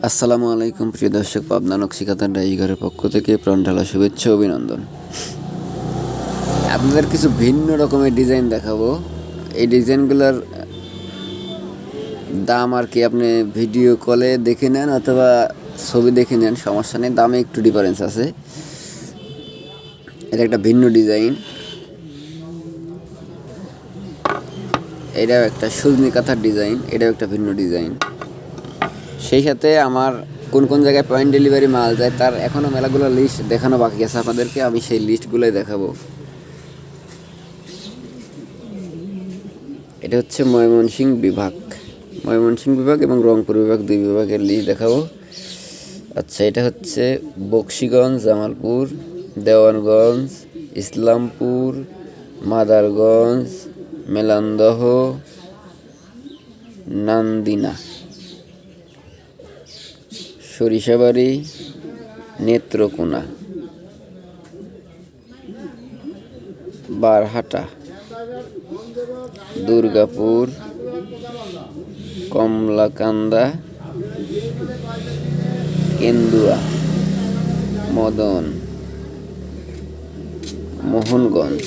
আসসালামু আলাইকুম প্রিয় দর্শক, পাবনা নকশিকাতার ডাইঘরের পক্ষ থেকে প্রাণ ঢালা শুভেচ্ছা অভিনন্দন। আপনাদের কিছু ভিন্ন রকমের ডিজাইন দেখাবো। এই ডিজাইনগুলোর দাম আর কি আপনি ভিডিও কলে দেখে নেন অথবা ছবি দেখে নেন, সমস্যা নেই, দামে একটু ডিফারেন্স আছে। এটা একটা ভিন্ন ডিজাইন, এটাও একটা সুজনি কাঁথার ডিজাইন, এটাও একটা ভিন্ন ডিজাইন। সেই সাথে আমার কোন কোন জায়গায় পয়েন্ট ডেলিভারি মাল যায় তার এখনও মেলাগুলো লিস্ট দেখানো বাকি আছে আপনাদেরকে, আমি সেই লিস্টগুলোই দেখাবো। এটা হচ্ছে ময়মনসিংহ বিভাগ এবং রংপুর বিভাগ, দুই বিভাগের লিস্ট দেখাবো। আচ্ছা, এটা হচ্ছে বকশীগঞ্জ, জামালপুর, দেওয়ানগঞ্জ, ইসলামপুর, মাদারগঞ্জ, মেলান্দহ, নান্দিনা, সরিষাবাড়ি, নেত্রকোনা, বারহাটা, দুর্গাপুর, কমলাকান্দা, কেন্দুয়া, মদন, মোহনগঞ্জ।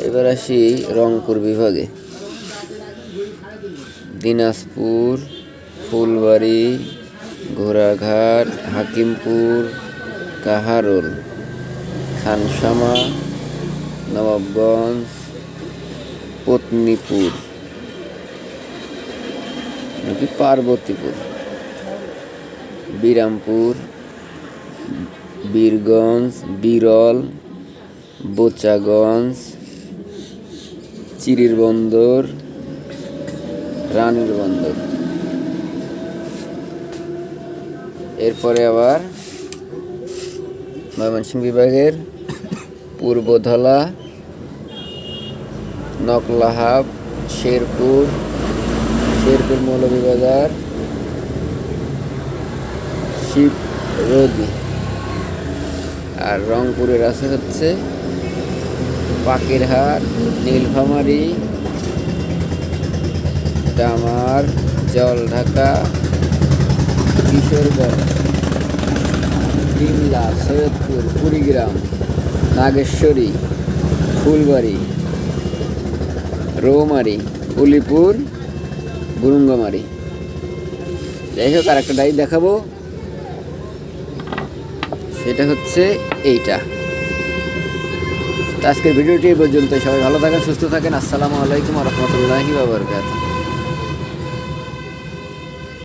এবার আসি রংপুর বিভাগে। দিনাজপুর, ফুলবাড়ি, ঘোড়াঘাট, হাকিমপুর, কাহারোল, খানসামা, নবাবগঞ্জ, পত্নীপুর, পার্বতীপুর, বিরামপুর, বীরগঞ্জ, বিরল, বোচাগঞ্জ, চিরির বন্দর, রানীর বন্দর। এরপরে আবার ময়মনসিংহ বিভাগের পূর্বধলা, নকলাহাব, শেরপুর মৌলভীবাজার, শিবরদি। আর রংপুরের আছে হচ্ছে পাকেরহাট, নীলফামারী, ডামার, জলঢাকা, কিশোরগঞ্জ, ডিমলা, সৈয়দপুর, কুড়িগ্রাম, নাগেশ্বরী, ফুলবাড়ি, রৌমারী, উলিপুর, গুরুঙ্গমারি। যাই হোক, আর একটা ডাই দেখাবো, সেটা হচ্ছে এইটা। আজকের ভিডিওটি এই পর্যন্ত। সবাই ভালো থাকেন, সুস্থ থাকেন। আসসালামু আলাইকুম ওয়া রাহমাতুল্লাহি ওয়া বারাকাতুহু।